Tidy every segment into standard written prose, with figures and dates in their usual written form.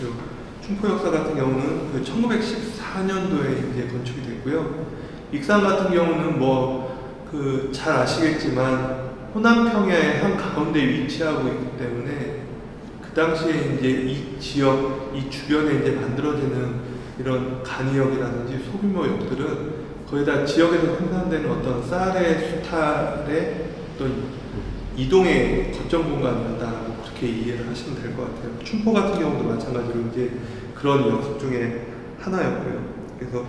그리고 춘포 역사 같은 경우는 그 1914년도에 이제 건축이 됐고요. 익산 같은 경우는 뭐 그 잘 아시겠지만 호남 평야의 한 가운데 위치하고 있기 때문에 그 당시에 이제 이 지역, 이 주변에 이제 만들어지는 이런 간이역이라든지 소규모 역들은 거의 다 지역에서 생산되는 어떤 쌀의 수탈의 어떤 이동의 거점 공간이었다라고 그렇게 이해를 하시면 될 것 같아요. 춘포 같은 경우도 마찬가지로 이제 그런 역 중에 하나였고요. 그래서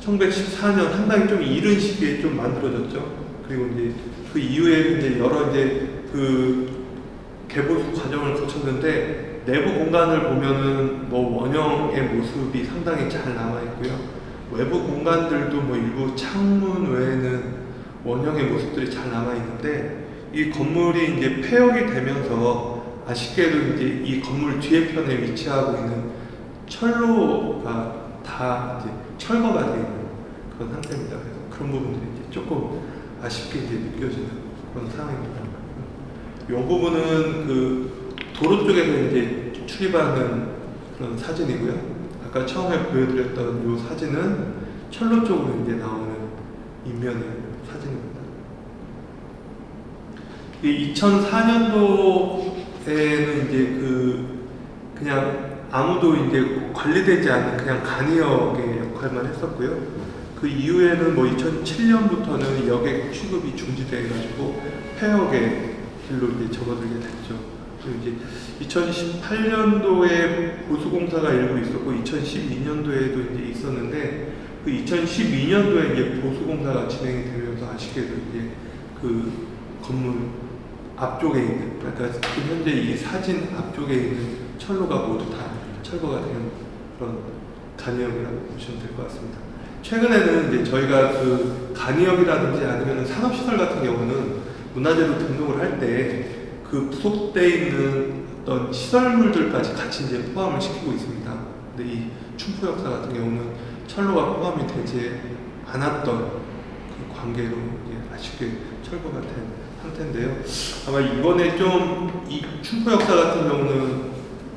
1914년 상당히 좀 이른 시기에 좀 만들어졌죠. 그리고 이제 그 이후에 이제 여러 이제 그 개보수 과정을 거쳤는데 내부 공간을 보면은 뭐 원형의 모습이 상당히 잘 남아 있고요. 외부 공간들도 뭐 일부 창문 외에는 원형의 모습들이 잘 남아 있는데 이 건물이 이제 폐역이 되면서 아쉽게도 이제 이 건물 뒤에 편에 위치하고 있는 철로가 다 이제 철거가 되어 있는 그런 상태입니다. 그래서 그런 부분들이 이제 조금 아쉽게 이제 느껴지는 그런 상황입니다. 이 부분은 그 도로 쪽에서 이제 출입하는 그런 사진이고요. 아까 처음에 보여드렸던 이 사진은 철로 쪽으로 이제 나오는 인면의 사진입니다. 이 2004년도에는 이제 그냥 아무도 이제 관리되지 않는 그냥 간이역의 역할만 했었고요. 그 이후에는 뭐 2007년부터는 역의 취급이 중지돼가지고 폐역의 길로 이제 접어들게 됐죠. 그리고 이제 2018년도에 보수공사가 일부 있었고 2012년도에도 이제 있었는데 그 2012년도에 이제 보수공사가 진행이 되면서 아쉽게도 이제 그 건물 앞쪽에 있는, 그러니까 지금 현재 이 사진 앞쪽에 있는 철로가 모두 다 철거가 된 그런 간이역이라고 보시면 될 것 같습니다. 최근에는 이제 저희가 그 간이역이라든지 아니면 산업시설 같은 경우는 문화재로 등록을 할 때 그 부속되어 있는 어떤 시설물들까지 같이 이제 포함을 시키고 있습니다. 근데 이 춘포 역사 같은 경우는 철로가 포함이 되지 않았던 그 관계로 이제 아쉽게 철거가 된 상태인데요. 아마 이번에 좀 이 춘포 역사 같은 경우는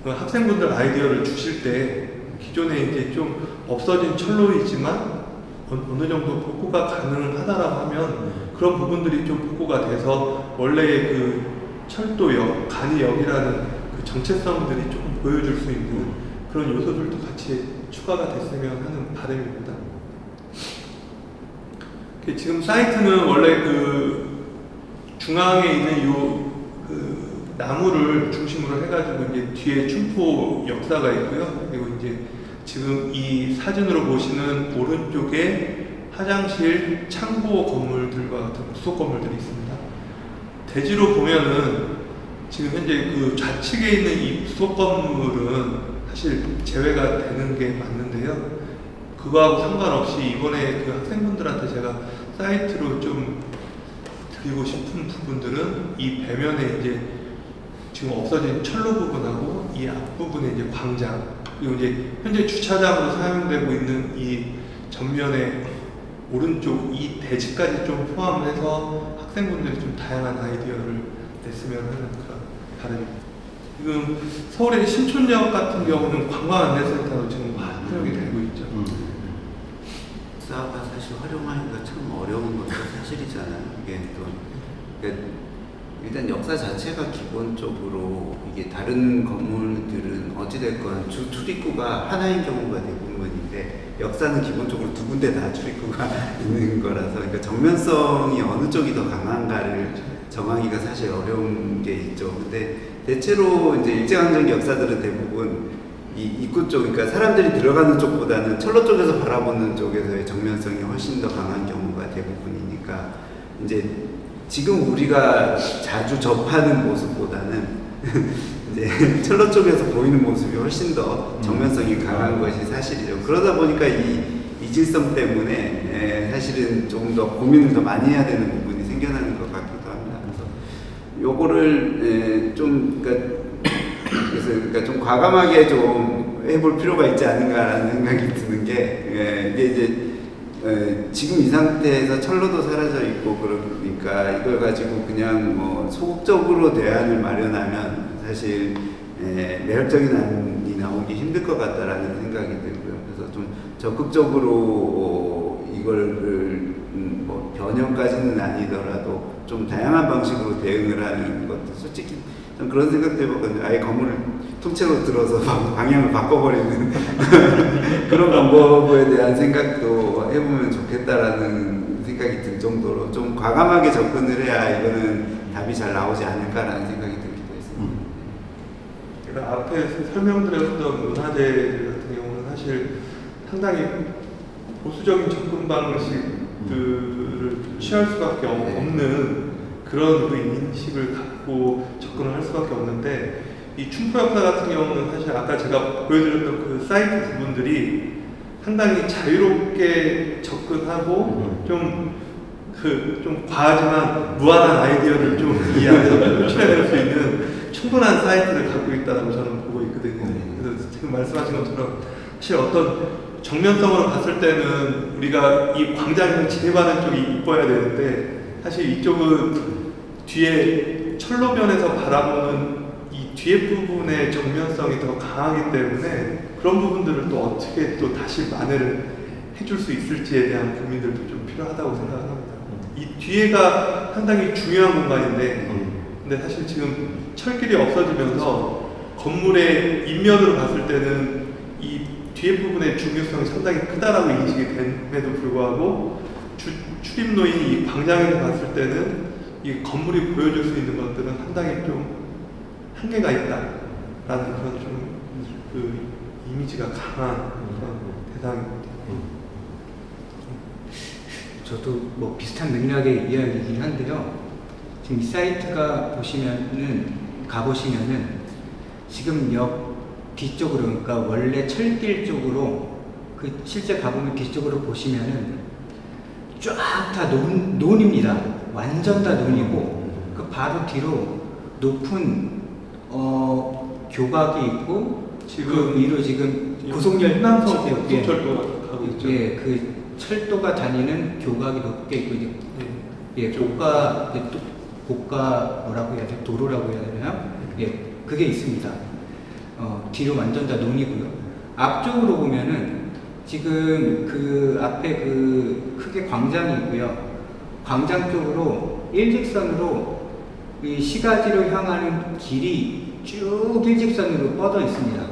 그 학생분들 아이디어를 주실 때 기존에 이제 좀 없어진 철로이지만 어느 정도 복구가 가능하다라고 하면 그런 부분들이 좀 복구가 돼서 원래의 그 철도역, 간이역이라는 그 정체성들이 조금 보여줄 수 있는 그런 요소들도 같이 추가가 됐으면 하는 바람입니다. 지금 사이트는 원래 그 중앙에 있는 요 그 나무를 중심으로 해가지고 이제 뒤에 춘포 역사가 있고요. 그리고 이제 지금 이 사진으로 보시는 오른쪽에 화장실, 창고 건물들과 같은 부속 건물들이 있습니다. 대지로 보면은 지금 현재 그 좌측에 있는 이 부속 건물은 사실 제외가 되는 게 맞는데요. 그거하고 상관없이 이번에 그 학생분들한테 제가 사이트로 좀 드리고 싶은 부분들은 이 배면에 이제 지금 없어진 철로 부분하고 이 앞부분에 이제 광장, 그리고 이제 현재 주차장으로 사용되고 있는 이 전면에 오른쪽 이 대지까지 좀 포함해서 학생분들이 좀 다양한 아이디어를 냈으면 하는 그런 바람입니다. 지금 서울의 신촌역 같은 경우는 관광안내센터로 지금 활용이 되고 있죠. 역사가 사실 활용하기가 참 어려운 것도 사실이잖아요. 이게 또 그러니까 일단 역사 자체가 기본적으로 이게 다른 건물들은 어찌됐건 주 출입구가 하나인 경우가 대부분인데 역사는 기본적으로 두 군데 다 출입구가 있는 거라서 그러니까 정면성이 어느 쪽이 더 강한가를 정하기가 사실 어려운 게 있죠. 근데 대체로 이제 일제강점기 역사들은 대부분 이 입구 쪽, 그러니까 사람들이 들어가는 쪽보다는 철로 쪽에서 바라보는 쪽에서의 정면성이 훨씬 더 강한 경우가 대부분이니까 이제 지금 우리가 자주 접하는 모습보다는 이제 철로 쪽에서 보이는 모습이 훨씬 더 정면성이 강한 것이 사실이죠. 그러다 보니까 이 이질성 때문에 사실은 조금 더 고민을 더 많이 해야 되는 부분이 생겨나는 것 같기도 합니다. 그래서 요거를 좀 그러니까 좀 과감하게 좀 해볼 필요가 있지 않은가라는 생각이 드는 게 이게 이제 지금 이 상태에서 철로도 사라져 있고 그러니까 이걸 가지고 그냥 뭐 소극적으로 대안을 마련하면 사실 매력적인 안이 나오기 힘든 것 같다라는 생각이 들고요. 그래서 좀 적극적으로 이거를 뭐 변형까지는 아니더라도 좀 다양한 방식으로 대응을 하는 것도 솔직히 좀 그런 생각도 해봤거든요. 아예 건물을 통째로 들어서 방향을 바꿔버리는 그런 방법에 대한 생각도 해보면 좋겠다라는 생각이 들 정도로 좀 과감하게 접근을 해야 이거는 답이 잘 나오지 않을까라는 생각이 들기도 했습니다. 그러니까 앞에 설명드렸던 문화재들 같은 경우는 사실 상당히 보수적인 접근 방식들을 취할 수밖에 없는 그런 그 인식을 갖고 접근을 할 수밖에 없는데, 이 춤포역사 같은 경우는 사실 아까 제가 보여드렸던 그 사이트 부분들이 상당히 자유롭게 접근하고 좀 과하지만 무한한 아이디어를 좀 이 안에서 표출해낼 수 있는 충분한 사이트를 갖고 있다고 저는 보고 있거든요. 그래서 지금 말씀하신 것처럼 사실 어떤 정면성으로 봤을 때는 우리가 이 광장에서 지내받는 쪽이 이뻐야 되는데, 사실 이쪽은 뒤에 철로변에서 바라보는 이 뒤에 부분의 정면성이 더 강하기 때문에 그런 부분들을 또 어떻게 또 다시 만회를 해줄 수 있을지에 대한 고민들도 좀 필요하다고 생각합니다. 이 뒤에가 상당히 중요한 공간인데, 근데 사실 지금 철길이 없어지면서 건물의 인면으로 봤을 때는 이 뒤에 부분의 중요성이 상당히 크다라고 인식이 됨에도 불구하고 출입로인 이 광장에서 봤을 때는 이 건물이 보여줄 수 있는 것들은 상당히 좀 한계가 있다라는 그런 좀 그 이미지가 강한 그런 대상입니다. 저도 뭐 비슷한 맥락의 이야기이긴 한데요. 지금 이 사이트가 가보시면은 지금 역 뒤쪽으로, 그러니까 원래 철길 쪽으로, 그 실제 가보면 뒤쪽으로 보시면은 쫙 다 논입니다. 완전 다 논이고, 그 바로 뒤로 높은 교각이 있고, 지금 그 위로 지금 고속철도가 가고 있죠. 예, 그 철도가 다니는 교각이 높게 있고, 이제 고가 뭐라고 해야 돼? 도로라고 해야 되나요? 예, 그게 있습니다. 뒤로 완전 다 논이고요. 앞쪽으로 보면은 지금 그 앞에 그 크게 광장이 있고요. 광장 쪽으로 일직선으로 이 시가지로 향하는 길이 쭉 일직선으로 뻗어 있습니다.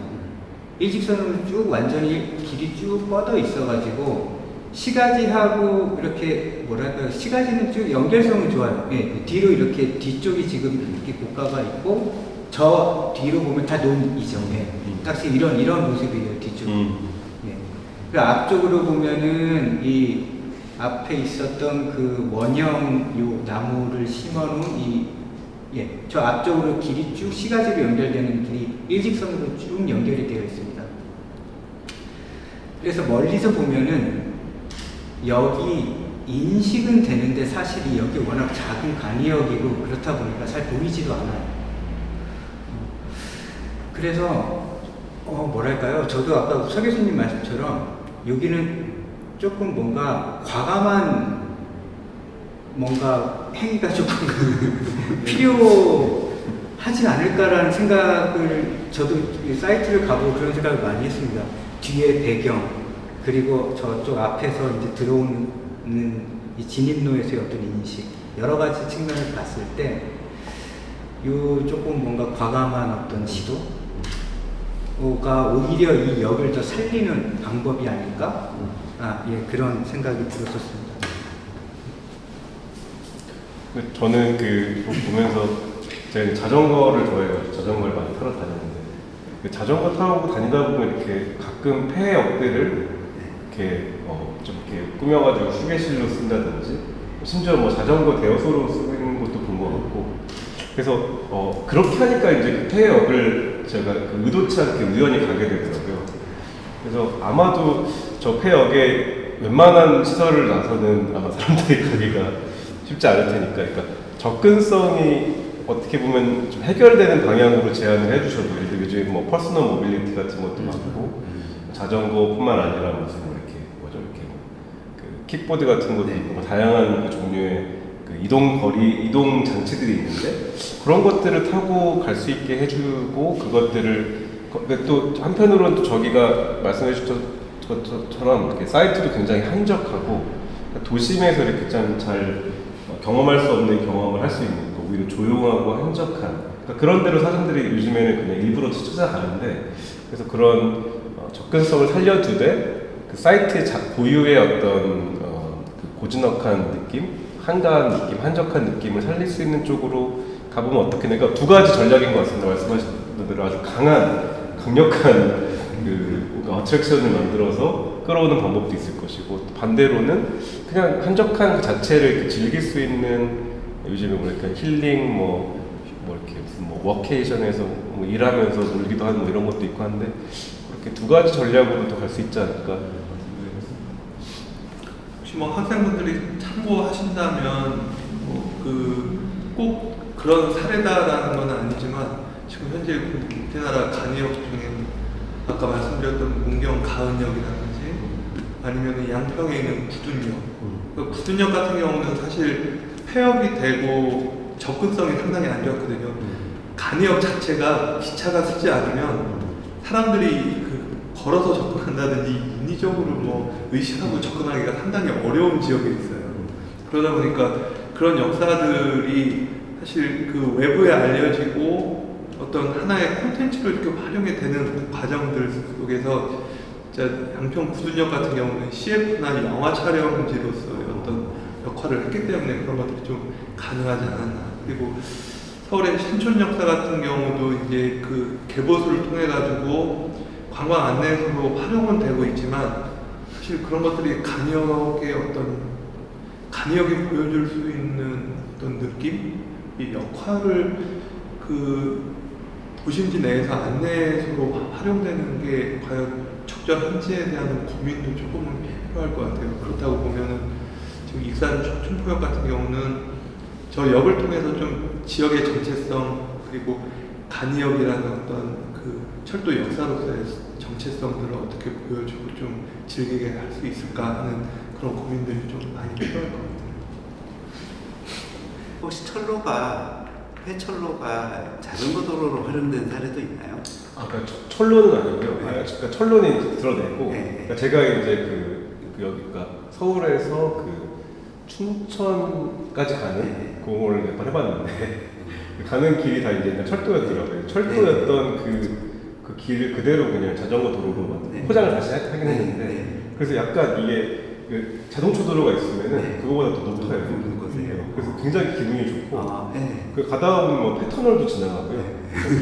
일직선으로 쭉 완전히 길이 쭉 뻗어 있어가지고 시가지하고 이렇게 뭐랄까요, 시가지는 쭉 연결성은 좋아요. 예, 뒤로 이렇게 뒤쪽이 지금 이렇게 고가가 있고 저 뒤로 보면 다 논이죠. 예, 딱 이런 모습이에요, 뒤쪽. 예. 그 앞쪽으로 보면은 이 앞에 있었던 그 원형 요 나무를 심어놓은 저 앞쪽으로 길이 쭉 시가지로 연결되는 길이 일직선으로 쭉 연결이 되어 있습니다. 그래서 멀리서 보면은 여기 인식은 되는데 사실 여기 워낙 작은 간이역이고 그렇다 보니까 잘 보이지도 않아요. 그래서 뭐랄까요, 저도 아까 서 교수님 말씀처럼 여기는 조금 뭔가 과감한 뭔가 행위가 조금 필요하지 않을까라는 생각을, 저도 사이트를 가보고 그런 생각을 많이 했습니다. 뒤에 배경, 그리고 저쪽 앞에서 이제 들어오는 이 진입로에서의 어떤 인식, 여러 가지 측면을 봤을 때 요 조금 뭔가 과감한 어떤 시도가 오히려 이 역을 더 살리는 방법이 아닐까? 그런 생각이 들었었습니다. 저는 보면서 제가 자전거를 좋아해요. 자전거를 많이 타러 다녔는데 자전거 타고 다니다 보면 이렇게 가끔 폐역들을 이렇게 좀 이렇게 꾸며가지고 휴게실로 쓴다든지, 심지어 뭐 자전거 대여소로 쓰는 것도 본 것 같고, 그래서 그렇게 하니까 이제 그 폐역을 제가 의도치 않게 우연히 가게 되더라고요. 그래서 아마도 저 폐역에 웬만한 시설을 놔서는 아마 사람들이 가기가 쉽지 않을 테니까, 그러니까 접근성이 어떻게 보면 좀 해결되는 방향으로 제안을 해주셔도, 예를 들면 요즘에 뭐 퍼스널 모빌리티 같은 것도 많고, 자전거뿐만 아니라 무슨 이렇게 킥보드 같은 것도 있고, 다양한 종류의 이동 장치들이 있는데, 그런 것들을 타고 갈 수 있게 해주고, 그것들을 근데 또 한편으로는 또 저기가 말씀해 주신 것처럼 이렇게 사이트도 굉장히 한적하고 도심에서 이렇게 잘 경험할 수 없는 경험을 할 수 있는 거, 오히려 조용하고 한적한 그러니까 그런 데로 사람들이 요즘에는 그냥 일부러 찾아가는데 그래서 그런 접근성을 살려두되 그 사이트 고유의 어떤 그 고즈넉한 느낌, 한가한 느낌, 한적한 느낌을 살릴 수 있는 쪽으로 가보면 어떻겠냐. 그러니까 두 가지 전략인 것 같습니다. 말씀하신 대로 아주 강력한 그 뭔가 어트랙션을 만들어서 끌어오는 방법도 있을 것이고 반대로는 그냥 한적한 그 자체를 이렇게 즐길 수 있는 요즘에 뭐랄까 힐링 뭐 이렇게 무슨 뭐 워케이션에서 뭐 일하면서 놀기도 하는 뭐 이런 것도 있고 한데 그렇게 두 가지 전략으로도 갈 수 있지 않을까. 혹시 뭐 학생분들이 참고하신다면 뭐 꼭 그런 사례다라는 건 아니지만 지금 현재 우리나라 간이역 중에 아까 말씀드렸던 문경 가은역이라든지 아니면 양평에 있는 구둔역 그 구둔역 같은 경우는 사실 폐역이 되고 접근성이 상당히 안 좋았거든요. 간이역 자체가 기차가 쓰지 않으면 사람들이 걸어서 접근한다든지 인위적으로 뭐 의식하고 접근하기가 상당히 어려운 지역에 있어요. 그러다 보니까 그런 역사들이 사실 그 외부에 알려지고 어떤 하나의 콘텐츠로 이렇게 활용이 되는 과정들 속에서 진짜 양평 구둔역 같은 경우는 CF나 영화 촬영지로서의 어떤 역할을 했기 때문에 그런 것들이 좀 가능하지 않았나. 그리고 서울의 신촌 역사 같은 경우도 이제 그 개보수를 통해 가지고 관광 안내소로 활용은 되고 있지만 사실 그런 것들이 간이역이 보여줄 수 있는 어떤 느낌, 이 역할을 그 도심지 내에서 안내소로 활용되는 게 과연 적절한지에 대한 고민도 조금은 필요할 것 같아요. 그렇다고 보면은 지금 익산 춘포역 같은 경우는 저 역을 통해서 좀 지역의 정체성 그리고 간이역이라는 어떤 그 철도 역사로서의 정체성들을 어떻게 보여주고 좀 즐기게 할 수 있을까 하는 그런 고민들이 좀 많이 필요할 것 같아요. 혹시 폐철로가 자전거 도로로 활용된 사례도 있나요? 그러니까 철로는 아니고요. 그러니까 철로는 드러내고 그러니까 제가 이제 그 여기가 서울에서 그 춘천까지 가는 그걸 몇 번 해봤는데 가는 길이 다 이제 철도였더라고요. 철도였던 그 길을 그대로 그냥 자전거 도로로 포장을 다시 하긴 했는데 그래서 약간 이게 그 자동차 도로가 있으면은 그거보다 더 높아요. 그래서 굉장히 기분이 좋고 그 가다 보면 뭐 폐터널도 지나가고요.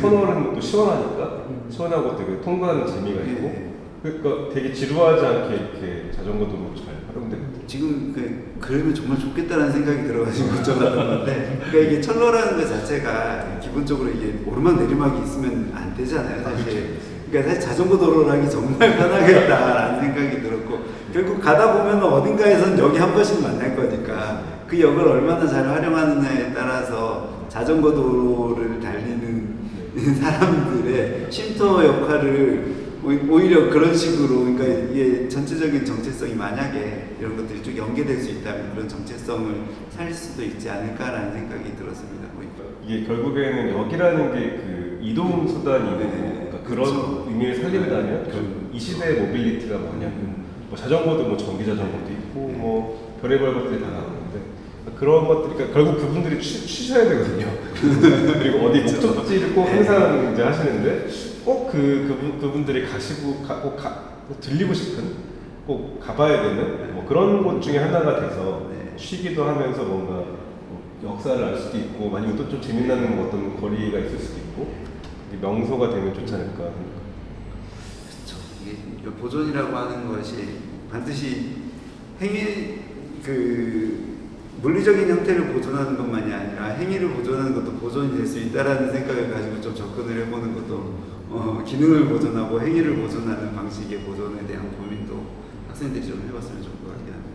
터널은 또 시원하고 되게 통과하는 재미가 있고 그러니까 되게 지루하지 않게 이렇게 자전거 도로 잘 활용되거든요. 지금 그러면 정말 좋겠다는 생각이 들어가지고 여쭤봤던 건데 그러니까 이게 철로라는 것 자체가 기본적으로 이게 오르막 내리막이 있으면 안 되잖아요 사실. 그러니까 사실 자전거 도로를 하기 정말 편하겠다라는 생각이 들었고 결국 가다 보면 어딘가에선 여기 한 번씩 만날 거니까 그 역을 얼마나 잘 활용하느냐에 따라서 자전거 도로를 달리는 사람들의 쉼터 역할을 오히려 그런 식으로 그러니까 이게 전체적인 정체성이 만약에 이런 것들이 쭉 연계될 수 있다면 그런 정체성을 살릴 수도 있지 않을까라는 생각이 들었습니다. 이게 결국에는 역이라는 게 그 이동 수단이고 그러니까 그런 의미를 살린다면 이 시대의 모빌리티가 뭐냐면 뭐 자전거도 뭐 전기 자전거도 있고 뭐 별의별 것들이 다 나오는데 그런 것들이 그러니까 결국 그분들이 쉬셔야 되거든요. 그리고 어디 목적지를 꼭 항상 이제 하시는데 꼭 그분들이 꼭 들리고 싶은 꼭 가봐야 되는 뭐 그런 곳 중에 하나가 돼서 쉬기도 하면서 뭔가 역사를 알 수도 있고 아니면 또 좀 재미나는 어떤 거리가 있을 수도 있고 명소가 되면 좋지 않을까. 그렇죠. 이게 보존이라고 하는 것이 반드시 물리적인 형태를 보존하는 것만이 아니라 행위를 보존하는 것도 보존이 될 수 있다라는 생각을 가지고 좀 접근을 해보는 것도 기능을 보존하고 행위를 보존하는 방식의 보존에 대한 고민도 학생들이 좀 해봤으면 좋을 것 같긴 합니다.